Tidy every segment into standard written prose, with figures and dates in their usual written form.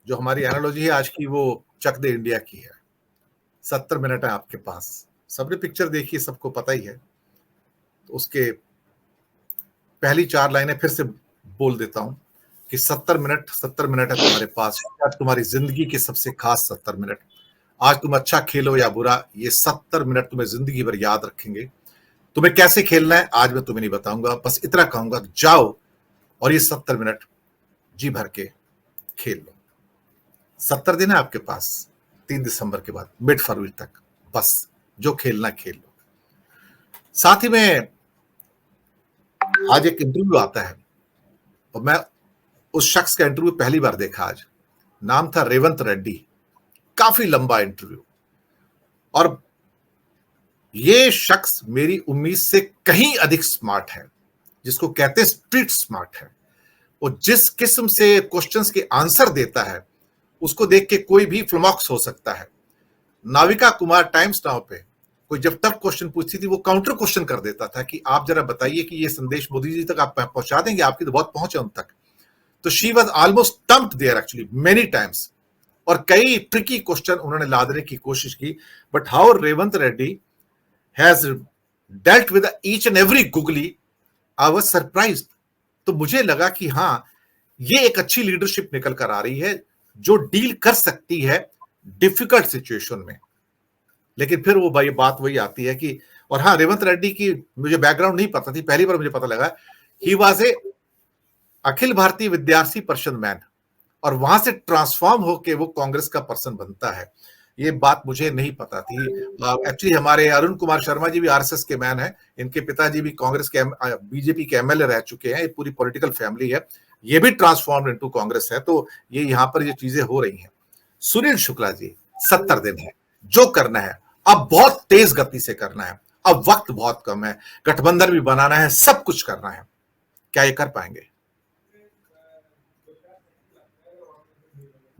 जो हमारी एनालॉजी है आज की, वो चक दे इंडिया की है। 70 मिनट है आपके पास। सबने पिक्चर देखी, सबको पता ही है। तो उसके पहली 4 लाइनें फिर से बोल देता हूं कि 70 मिनट है तुम्हारे पास, शायद तुम्हारी जिंदगी के सबसे खास 70 मिनट। आज तुम अच्छा खेलो या बुरा, ये 70 मिनट तुम्हें जिंदगी भर याद रखेंगे। तुम्हें कैसे खेलना है आज मैं तुम्हें नहीं बताऊंगा, बस इतना कहूंगा, जाओ और ये 70 मिनट जी भर के खेल लो। 70 दिन है आपके पास, 3 दिसंबर के बाद मिड फरवरी तक, बस जो खेलना खेल लो। साथ ही में आज एक इंटरव्यू आता है और मैं उस शख्स का इंटरव्यू पहली बार देखा आज। नाम था रेवंत रेड्डी। काफी लंबा इंटरव्यू, और ये शख्स मेरी उम्मीद से कहीं अधिक स्मार्ट है, जिसको कहते हैं स्ट्रीट स्मार्ट है। वो जिस किस्म से क्वेश्चंस के आंसर देता है, उसको देख के कोई भी फ्लमॉक्स हो सकता है। नाविका कुमार टाइम्स नाउ पे कोई जब टफ क्वेश्चन पूछती थी, वो काउंटर क्वेश्चन कर देता था कि आप जरा बताइए कि ये संदेश मोदी जी तक आप पहुंचा देंगे, आपकी तो बहुत पहुंच है उन तक। तो she was almost stumped there actually many times, और कई ट्रिकी क्वेश्चन उन्होंने लादने की कोशिश की। But how Revanth Reddy has dealt with each and every googly, I was surprised. तो मुझे लगा कि हाँ, ये एक अच्छी लीडरशिप निकल कर आ रही है, जो डील कर सकती है डिफिकल्ट सिचुएशन में। लेकिन फिर वो भाई बात वही आती है कि, और हाँ, रेवंत रेड्डी की मुझे बैकग्राउंड नहीं पता थी, पहली बार मुझे पता लगा he was a Akhil Bharatiya विद्यार्थी परिषद मैन, और वहां से ट्रांसफॉर्म होके वो कांग्रेस का पर्सन बनता है। ये बात मुझे नहीं पता थी। एक्चुअली हमारे अरुण कुमार शर्मा जी भी आरएसएस के मैन हैं, इनके पिताजी भी कांग्रेस के बीजेपी के एमएलए रह चुके हैं। ये पूरी पॉलिटिकल फैमिली है, ये भी ट्रांसफॉर्म इनटू कांग्रेस है। तो ये यहाँ पर ये चीजें हो रही हैं। सुनील शुक्ला जी, 70 दिन है, जो करना है अब बहुत तेज गति से करना है। अब वक्त बहुत कम है, गठबंधन भी बनाना है, सब कुछ करना है। क्या ये कर पाएंगे?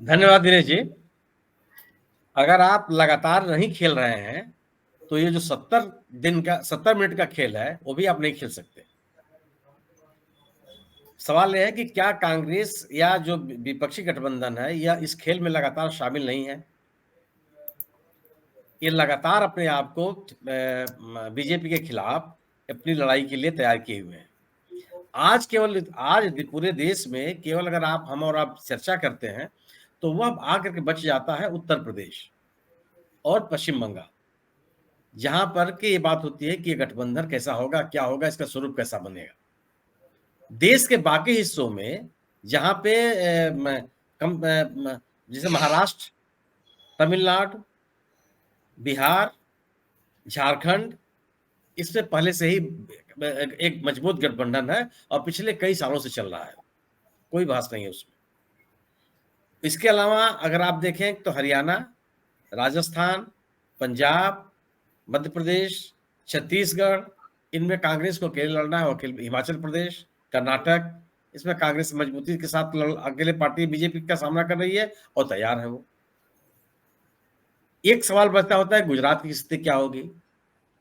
धन्यवाद दिनेश जी। अगर आप लगातार नहीं खेल रहे हैं तो ये जो 70 मिनट का खेल है वो भी आप नहीं खेल सकते। सवाल यह है कि क्या कांग्रेस या जो विपक्षी गठबंधन है या इस खेल में लगातार शामिल नहीं है। ये लगातार अपने आप को बीजेपी के खिलाफ अपनी लड़ाई के लिए तैयार किए हुए हैं। आज पूरे देश में केवल अगर हम और आप चर्चा करते हैं तो वह आकर के बच जाता है उत्तर प्रदेश और पश्चिम बंगाल, जहां पर कि ये बात होती है कि ये गठबंधन कैसा होगा, क्या होगा, इसका स्वरूप कैसा बनेगा। देश के बाकी हिस्सों में जहां पे जैसे महाराष्ट्र, तमिलनाडु, बिहार, झारखंड, इसमें पहले से ही एक मजबूत गठबंधन है और पिछले कई सालों से चल रहा है, कोई बहस नहीं है उसमें। इसके अलावा अगर आप देखें तो हरियाणा, राजस्थान, पंजाब, मध्य प्रदेश, छत्तीसगढ़, इनमें कांग्रेस को अकेले लड़ना है। हिमाचल प्रदेश, कर्नाटक, इसमें कांग्रेस मजबूती के साथ अकेले पार्टी बीजेपी का सामना कर रही है और तैयार है वो। एक सवाल बचता होता है गुजरात की स्थिति क्या होगी।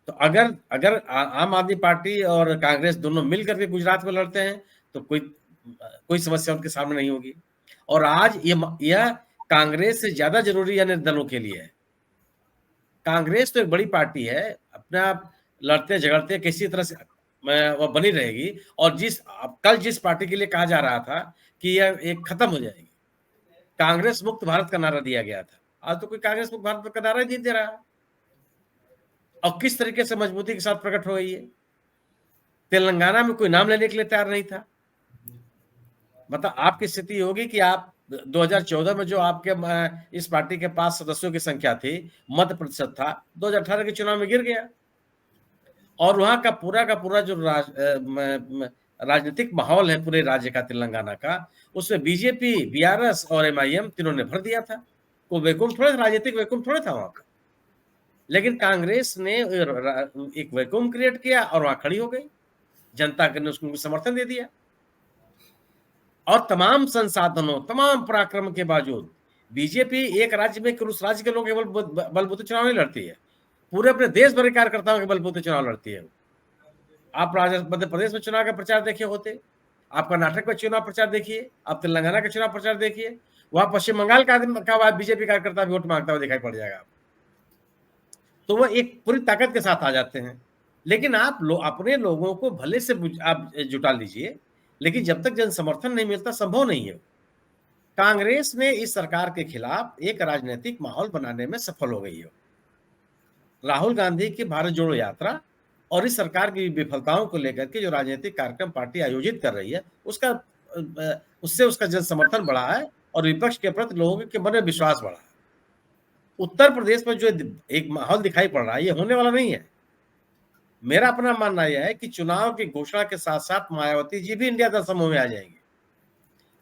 तो अगर आम आदमी पार्टी और कांग्रेस दोनों मिलकर के गुजरात में लड़ते हैं तो कोई समस्या उनके सामने नहीं होगी। और आज यह कांग्रेस से ज्यादा जरूरी अन्य दलों के लिए है। कांग्रेस तो एक बड़ी पार्टी है, अपने आप लड़ते झगड़ते किसी तरह से वह बनी रहेगी। और कल जिस पार्टी के लिए कहा जा रहा था कि यह एक खत्म हो जाएगी, कांग्रेस मुक्त भारत का नारा दिया गया था, आज तो कोई कांग्रेस मुक्त भारत का नारा ही नहीं दे रहा। और किस तरीके से मजबूती के साथ प्रकट हो गई है। तेलंगाना में कोई नाम लेने के लिए तैयार नहीं था। मतलब आपकी स्थिति होगी कि आप 2014 में जो आपके इस पार्टी के पास सदस्यों की संख्या थी, मत प्रतिशत था, 2018 के चुनाव में गिर गया। और वहां का पूरा जो राजनीतिक माहौल है पूरे राज्य का, तेलंगाना का, उसमें बीजेपी, बीआरएस और एमआईएम तीनों ने भर दिया था। कोई वैक्यूम थोड़े, राजनीतिक वैक्यूम थोड़े था वहां का। लेकिन कांग्रेस ने एक वैक्यूम क्रिएट किया और वहां खड़ी हो गई। जनता ने उसको समर्थन दे दिया। और तमाम संसाधनों, तमाम पराक्रम के बावजूद बीजेपी एक राज्य में उस राज्य के लोगों के बलबूते चुनाव नहीं लड़ती है, पूरे अपने देश भर के कार्यकर्ताओं के बलबूते चुनाव लड़ती है। आप मध्य प्रदेश में चुनाव का प्रचार देखे होते, आप कर्नाटक में चुनाव प्रचार देखिए, आप तेलंगाना का चुनाव प्रचार देखिए, वहां पश्चिम बंगाल का आदमी का बीजेपी कार्यकर्ता भी वोट मांगता हुआ दिखाई पड़ जाएगा। तो वो एक पूरी ताकत के साथ आ जाते हैं। लेकिन आप अपने लोगों को भले से आप जुटा लीजिए, लेकिन जब तक जन समर्थन नहीं मिलता संभव नहीं है। कांग्रेस ने इस सरकार के खिलाफ एक राजनीतिक माहौल बनाने में सफल हो गई है। राहुल गांधी की भारत जोड़ो यात्रा और इस सरकार की विफलताओं को लेकर के जो राजनीतिक कार्यक्रम पार्टी आयोजित कर रही है, उससे उसका जन समर्थन बढ़ा है और विपक्ष के प्रति लोगों के मन में विश्वास बढ़ा है। उत्तर प्रदेश में जो एक माहौल दिखाई पड़ रहा है, ये होने वाला नहीं है। मेरा अपना मानना यह है कि चुनाव की घोषणा के साथ साथ मायावती जी भी इंडिया दल समूह में आ जाएंगे,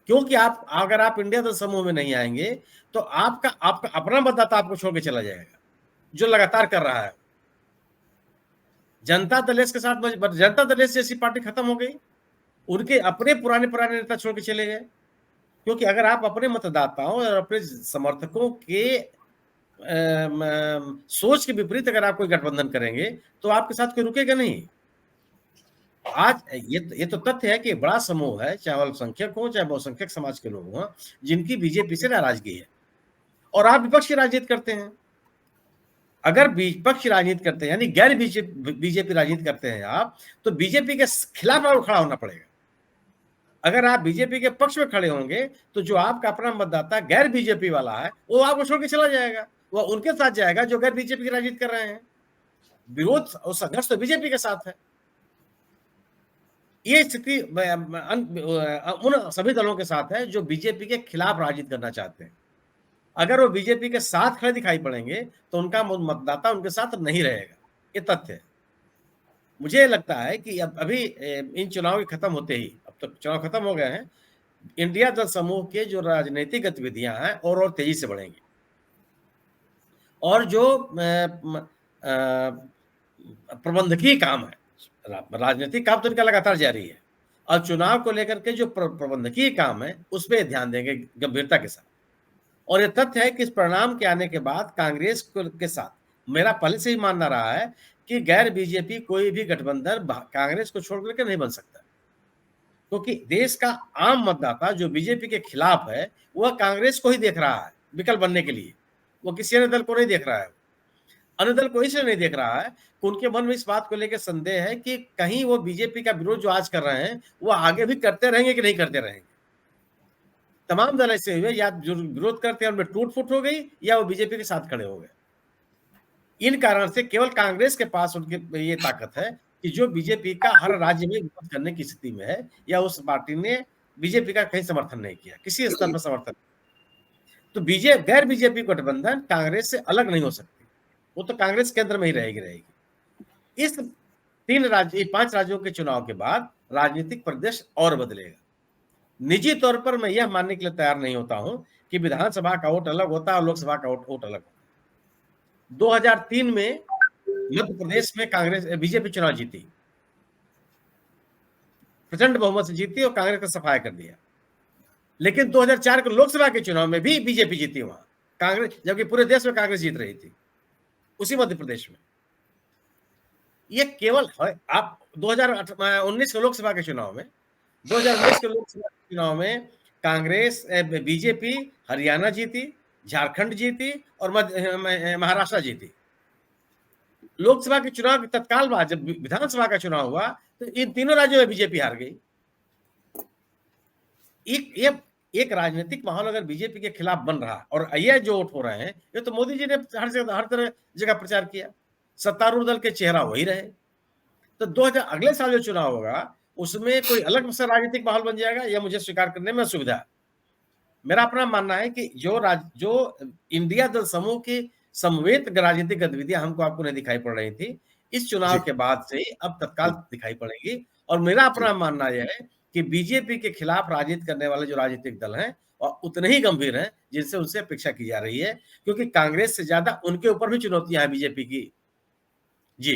क्योंकि अगर आप इंडिया दल समूह में नहीं आएंगे तो आपका अपना मतदाता आपको छोड़ के चला जाएगा, जो लगातार कर रहा है। जनता दल के साथ जनता दल जैसी पार्टी खत्म हो गई, उनके अपने पुराने नेता छोड़ के चले गए। क्योंकि अगर आप अपने मतदाताओं और अपने समर्थकों के सोच के विपरीत अगर आप कोई गठबंधन करेंगे तो आपके साथ कोई रुकेगा नहीं। आज ये तो तथ्य है कि बड़ा समूह है, चाहे अल्पसंख्यक हो चाहे बहुसंख्यक समाज के लोग हों, जिनकी बीजेपी से नाराजगी है, और आप विपक्ष की राजनीति करते हैं। अगर विपक्ष राजनीति करते हैं यानी गैर बीजेपी राजनीति करते हैं आप, तो बीजेपी के खिलाफ आपको खड़ा होना पड़ेगा। अगर आप बीजेपी के पक्ष में खड़े होंगे तो जो आपका अपना मतदाता गैर बीजेपी वाला है वो आपको छोड़ के चला जाएगा, वो उनके साथ जाएगा जो गैर बीजेपी की राजनीति कर रहे हैं। विरोध और संघर्ष तो बीजेपी के साथ है। ये स्थिति उन सभी दलों के साथ है जो बीजेपी के खिलाफ राजनीति करना चाहते हैं। अगर वो बीजेपी के साथ खड़े दिखाई पड़ेंगे तो उनका मतदाता उनके साथ नहीं रहेगा, ये तथ्य है। मुझे लगता है कि अभी इन चुनाव के खत्म होते ही, अब तक चुनाव खत्म हो गए हैं, इंडिया दल समूह के जो राजनीतिक गतिविधियां हैं और तेजी से बढ़ेंगी, और जो प्रबंधकीय काम है, राजनीतिक काम तो इनका लगातार जारी है, और चुनाव को लेकर के जो प्रबंधकीय काम है उस पर ध्यान देंगे गंभीरता के साथ। और ये तथ्य है कि इस परिणाम के आने के बाद कांग्रेस के साथ मेरा पहले से ही मानना रहा है कि गैर बीजेपी कोई भी गठबंधन कांग्रेस को छोड़ करके नहीं बन सकता, क्योंकि देश का आम मतदाता जो बीजेपी के खिलाफ है वह कांग्रेस को ही देख रहा है विकल्प बनने के लिए, वो किसी अन्य दल को नहीं देख रहा है। अन्य दल को इसलिए नहीं देख रहा है कि उनके मन में इस बात को लेकर संदेह है कि कहीं वो बीजेपी का विरोध जो आज कर रहे हैं वो आगे भी करते रहेंगे कि नहीं करते रहेंगे। तमाम दल ऐसे हुए या जो विरोध करते हैं उनमें टूट फूट हो गई या वो बीजेपी के साथ खड़े हो गए। इन कारण से केवल कांग्रेस के पास उनके ये ताकत है कि जो बीजेपी का हर राज्य में विरोध करने की स्थिति में है, या उस पार्टी ने बीजेपी का कहीं समर्थन नहीं किया, किसी स्तर पर समर्थन, तो गैर बीजेपी गठबंधन कांग्रेस से अलग नहीं हो सकती, वो तो कांग्रेस केंद्र में ही रहेगी। इस 5 राज्यों के चुनाव के बाद राजनीतिक परिदृश्य और बदलेगा। निजी तौर पर मैं यह मानने के लिए तैयार नहीं होता हूं कि विधानसभा का वोट अलग होता है और लोकसभा का वोट अलग होता है। 2003 में मध्य प्रदेश में बीजेपी चुनाव जीती, प्रचंड बहुमत से जीती और कांग्रेस का सफाया कर दिया। लेकिन 2004 के लोकसभा के चुनाव में भी बीजेपी जीती वहां, कांग्रेस, जबकि पूरे देश में कांग्रेस जीत रही थी उसी मध्य प्रदेश में। ये केवल आप 2019 के लोकसभा के चुनाव में, 2019 के लोकसभा के चुनाव में कांग्रेस बीजेपी हरियाणा जीती, झारखंड जीती और महाराष्ट्र जीती। लोकसभा के चुनाव के तत्काल बाद जब विधानसभा का चुनाव हुआ तो इन तीनों राज्यों में बीजेपी हार गई। एक राजनीतिक माहौल अगर बीजेपी के खिलाफ बन रहा, और ये जो वोट हो रहे हैं ये तो मोदी जी ने हर तरह जगह प्रचार किया, सत्तारूढ़ दल के चेहरा वही रहे। तो 2000 अगले साल जो चुनाव होगा उसमें कोई अलग राजनीतिक माहौल बन जाएगा, यह मुझे स्वीकार करने में असुविधा है। मेरा अपना मानना है कि जो इंडिया दल समूह की समवेत राजनीतिक गतिविधियां आपको नहीं दिखाई पड़ रही थी, इस चुनाव के बाद से अब तत्काल दिखाई पड़ेगी। और मेरा अपना मानना यह है कि बीजेपी के खिलाफ राजनीति करने वाले जो राजनीतिक दल हैं और उतने ही गंभीर हैं जिनसे उनसे अपेक्षा की जा रही है, क्योंकि कांग्रेस से ज्यादा उनके ऊपर भी चुनौतियां हैं बीजेपी की। जी।